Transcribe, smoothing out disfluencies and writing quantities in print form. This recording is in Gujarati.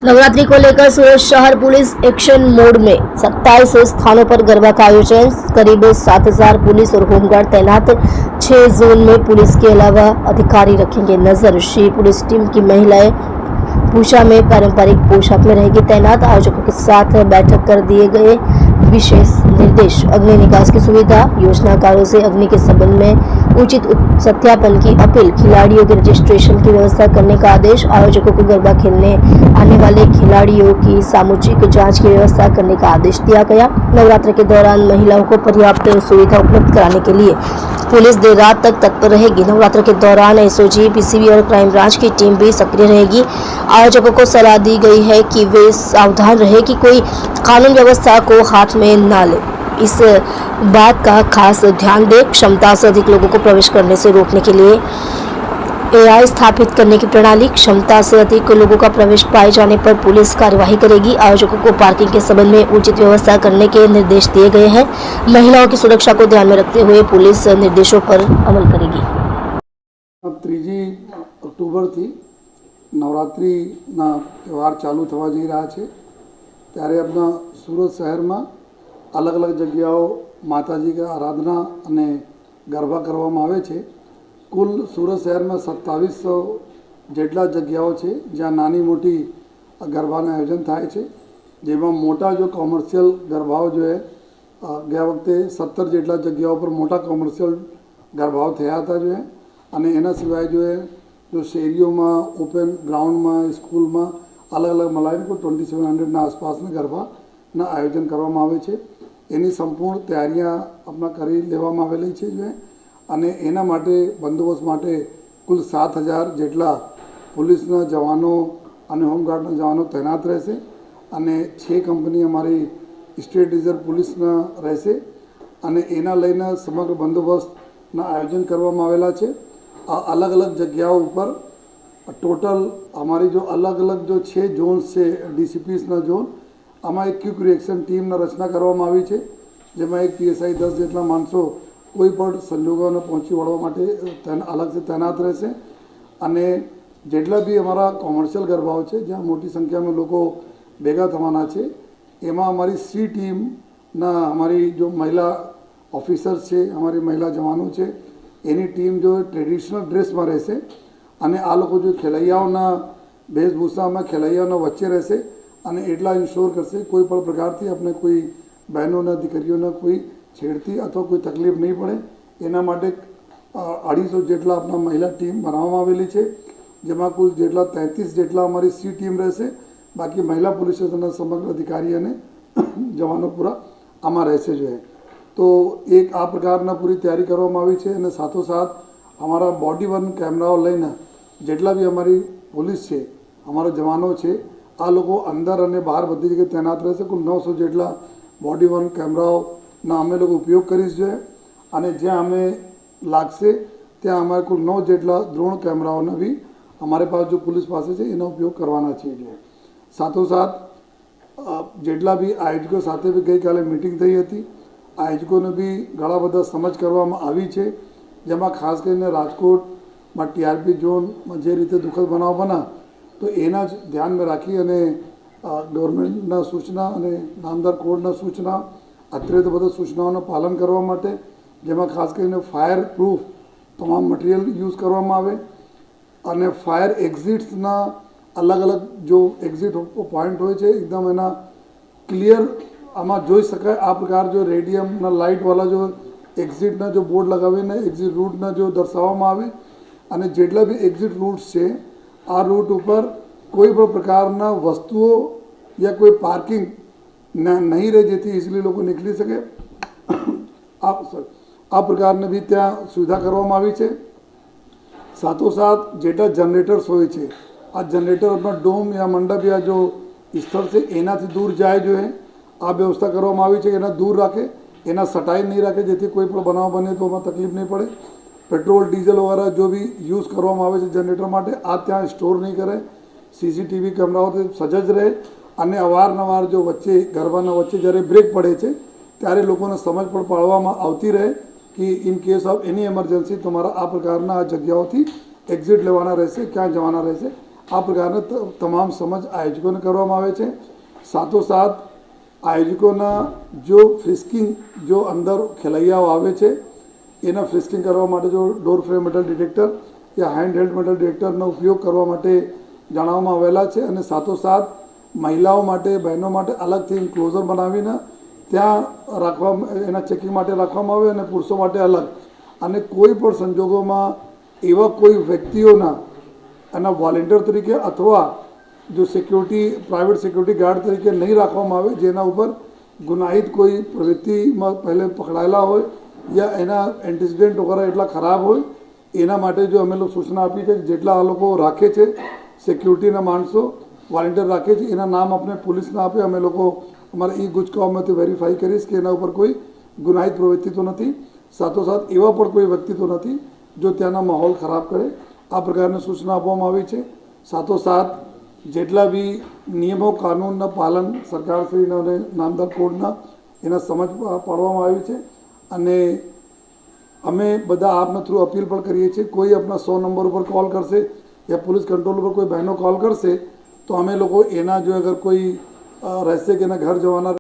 नवरात्रि को लेकर सूरत शहर पुलिस एक्शन मोड में 27 स्थानों पर गरबा का आयोजन। करीब 7,000 पुलिस और होमगार्ड तैनात। 6 जोन में पुलिस के अलावा अधिकारी रखेंगे नजर। श्री पुलिस टीम की महिलाएं पूजा में पारंपरिक पोशाक में रहेगी तैनात। आयोजकों के साथ बैठक कर दिए गए विशेष निर्देश। अग्नि निकास की सुविधा। योजनाकारों से अग्नि के संबंध में उचित सत्यापन की अपील। खिलाड़ियों के रजिस्ट्रेशन की व्यवस्था करने का आदेश। आयोजकों को गरबा खेलने आने वाले खिलाड़ियों की सामुदायिक जांच की व्यवस्था करने का आदेश दिया गया। नवरात्र के दौरान महिलाओं को पर्याप्त सुविधा उपलब्ध कराने के लिए पुलिस देर रात तक तत्पर रहेगी। नवरात्र के दौरान एसओजी, पीसीबी और क्राइम ब्रांच की टीम भी सक्रिय रहेगी। आयोजकों को सलाह दी गई है कि वे सावधान रहे कि कोई कानून व्यवस्था को हाथ में न ले। इस बात का खास ध्यान दें। क्षमता से अधिक लोगों को प्रवेश करने से रोकने के लिए एआई स्थापित करने की प्रणाली। क्षमता से अधिक लोगों का प्रवेश पाए जाने पर पुलिस कार्यवाही करेगी। आयोजकों को पार्किंग के संबंध में उचित व्यवस्था करने के निर्देश दिए गए हैं। महिलाओं की सुरक्षा को ध्यान में रखते हुए पुलिस निर्देशों पर अमल करेगी। अब 3 ઓક્ટોબરથી નવરાત્રિના તહેવાર ચાલુ થવા જઈ રહ્યા છે ત્યારે આપણા સુરત શહેરમાં અલગ અલગ જગ્યાઓ માતાજી કે આરાધના અને ગરબા કરવામાં આવે છે। કુલ સુરત શહેરમાં 2700 જેટલા જગ્યાઓ છે જ્યાં નાની મોટી ગરબાનું આયોજન થાય છે, જેમાં મોટા જો કોમર્શિયલ ગરબાઓ જો ગયા વખતે 17 જેટલા જગ્યાઓ પર મોટા કોમર્શિયલ ગરબાઓ થયા હતા જો અને એના સિવાય જો શેરીઓમાં ઓપન ગ્રાઉન્ડમાં સ્કૂલમાં અલગ અલગ મલાઈને કોઈ 2700ના આસપાસના ગરબાના આયોજન કરવામાં આવે છે। એની સંપૂર્ણ તૈયારીઓ આપણા કરી લેવામાં આવેલી છે જો અને એના માટે બંદોબસ્ત માટે કુલ 7,000 જેટલા પોલીસના જવાનો અને હોમગાર્ડના જવાનો તૈનાત રહેશે અને 6 કંપની અમારી સ્ટેટ રિઝર્વ પોલીસના રહેશે અને એના લઈને સમગ્ર બંદોબસ્તના આયોજન કરવામાં આવેલા છે। આ અલગ અલગ જગ્યાઓ ઉપર ટોટલ અમારી જો અલગ અલગ જો 6 ઝોન્સ છે ડીસીપીસના ઝોન, આમાં એક ક્વિક રિએક્શન ટીમના રચના કરવામાં આવી છે, જેમાં એક પીએસઆઈ 10 જેટલા માણસો કોઈ પણ સંજોગોને પહોંચી વળવા માટે અલગથી તૈનાત રહેશે અને જેટલા બી અમારા કોમર્શિયલ ગરબાઓ છે જ્યાં મોટી સંખ્યામાં લોકો ભેગા થવાના છે એમાં અમારી સી ટીમના અમારી જો મહિલા ઓફિસર્સ છે, અમારી મહિલા જવાનો છે, એની ટીમ જો ટ્રેડિશનલ ડ્રેસમાં રહેશે અને આ લોકો જો ખેલૈયાઓના વેશભૂષામાં ખેલૈયાઓના વચ્ચે રહેશે અને એટલા ઇન્શ્યોર કરશે કોઈ પણ પ્રકારથી આપણે કોઈ બહેનોના દીકરીઓના કોઈ છેડતી અથવા કોઈ તકલીફ નહીં પડે એના માટે 250 જેટલા આપણા મહિલા ટીમ બનાવવામાં આવેલી છે, જેમાં કુલ જેટલા 33 જેટલા અમારી સી ટીમ રહેશે, બાકી મહિલા પોલીસ સ્ટેશનના સમગ્ર અધિકારી અને જવાનો પૂરા આમાં રહેશે જોઈએ। તો એક આ પ્રકારના પૂરી તૈયારી કરવામાં આવી છે અને સાથોસાથ અમારા બોડી વન કેમેરાઓ લઈને જેટલા બી અમારી પોલીસ છે, અમારા જવાનો છે, આ લોકો અંદર અને બહાર બધી જગ્યાએ તૈનાત રહેશે। કુલ 900 જેટલા બોડી વન કેમેરાઓના અમે લોકો ઉપયોગ કરીશ જોઈએ અને જ્યાં અમે લાગશે ત્યાં અમારે કુલ 9 જેટલા ડ્રોન કેમેરાઓના બી અમારે પાસે જો પોલીસ પાસે છે એનો ઉપયોગ કરવાના છે જોઈએ। સાથોસાથ જેટલા બી આયોજકો સાથે બી ગઈકાલે મિટિંગ થઈ હતી, આયોજકોને બી ઘણા બધા સમજ કરવામાં આવી છે, જેમાં ખાસ કરીને રાજકોટમાં ટીઆરપી ઝોનમાં જે રીતે દુઃખદ બનાવ બના તો એના જ ધ્યાનમાં રાખી અને ગવર્મેન્ટના સૂચના અને નામદાર કોર્ટના સૂચના અત્યારે તો બધા સૂચનાઓનું પાલન કરવા માટે જેમાં ખાસ કરીને ફાયર પ્રૂફ તમામ મટીરિયલ યુઝ કરવામાં આવે અને ફાયર એક્ઝિટ્સના અલગ અલગ જો એક્ઝિટ પોઈન્ટ હોય છે એકદમ એના ક્લિયર આમાં જોઈ શકાય આ પ્રકાર જો રેડિયમના લાઇટવાળા જો એક્ઝિટના જો બોર્ડ લગાવીને એક્ઝિટ રૂટના જો દર્શાવવામાં આવે અને જેટલા બી એક્ઝિટ રૂટ્સ છે આ રૂટ ઉપર કોઈ પણ પ્રકારના વસ્તુઓ યા કોઈ પાર્કિંગ નહીં રહે જેથી ઇઝીલી લોકો નીકળી શકે આ પ્રકારની બી ત્યાં સુવિધા કરવામાં આવી છે। સાથોસાથ જેટલા જનરેટર્સ હોય છે આ જનરેટર આપણા ડોમ યા મંડપ યા જો સ્થળ છે એનાથી દૂર જાય જોઈએ આ વ્યવસ્થા કરવામાં આવી છે, એના દૂર રાખે, એના સટાઈ નહીં રાખે જેથી કોઈ પણ બનાવ બને તો એમાં તકલીફ નહીં પડે। પેટ્રોલ ડીઝલ વગેરે જો બી યુઝ કરવામાં આવે છે જનરેટર માટે આ ત્યાં સ્ટોર નહીં કરે, સીસીટીવી કેમેરાઓથી સજજ રહે અને અવારનવાર જો વચ્ચે ગરબાના વચ્ચે જ્યારે બ્રેક પડે છે ત્યારે લોકોને સમજ પણ પાડવામાં આવતી રહે કે in case of any emergency તમારા આ પ્રકારના આ જગ્યાઓથી એક્ઝિટ લેવાના રહેશે, ક્યાં જવાના રહેશે આ પ્રકારની તમામ સમજ આયોજકોને કરવામાં આવે છે। સાથોસાથ આયોજકોના જો ફ્રિસ્કિંગ જો અંદર ખેલૈયાઓ આવે છે એના ફ્રિસ્કિંગ કરવા માટે જો ડોર ફ્રેમ મેટલ ડિટેક્ટર યા હેન્ડ હેલ્ડ મેટલ ડિટેક્ટરનો ઉપયોગ કરવા માટે જણાવવામાં આવેલા છે। અને સાથોસાથ મહિલાઓ માટે બહેનો માટે અલગથી ઇન્ક્લોઝર બનાવીને ત્યાં રાખવા એના ચેકિંગ માટે રાખવામાં આવે અને પુરુષો માટે અલગ। અને કોઈ પણ સંજોગોમાં એવા કોઈ વ્યક્તિઓના એના વોલેન્ટિયર તરીકે અથવા જો સિક્યુરિટી પ્રાઇવેટ સિક્યુરિટી ગાર્ડ તરીકે નહીં રાખવામાં આવે જેના ઉપર ગુનાહિત કોઈ પ્રવૃત્તિમાં પહેલે પકડાયેલા હોય યા એના એન્ટિસિડન્ટ વગેરે એટલા ખરાબ હોય એના માટે જો અમે લોકો સૂચના આપી છે જેટલા આ લોકો રાખે છે સિક્યુરિટીના માણસો વોલેન્ટિયર રાખે છે એના નામ આપણે પોલીસને આપે અમે લોકો અમારા ઈ ગુજકાઓમાંથી વેરીફાઈ કરીશ કે એના ઉપર કોઈ ગુનાહિત પ્રવૃત્તિ તો નથી, સાથોસાથ એવા પણ કોઈ વ્યક્તિ તો નથી જો ત્યાંના માહોલ ખરાબ કરે। આ પ્રકારની સૂચના આપવામાં આવી છે। સાથોસાથ જેટલા બી નિયમો કાનૂનના પાલન સરકારશ્રીના અને નામદાર કોડના એના સમજ પાડવામાં આવી છે। અને અમે બધા આપના થ્રુ અપીલ પણ કરીએ છીએ કોઈ આપણા 100 નંબર ઉપર કોલ કરશે યા પોલીસ કંટ્રોલ ઉપર કોઈ બહેનો કોલ કરશે તો અમે લોકો એના જો અગર કોઈ રહેશે કે એના ઘર જવાના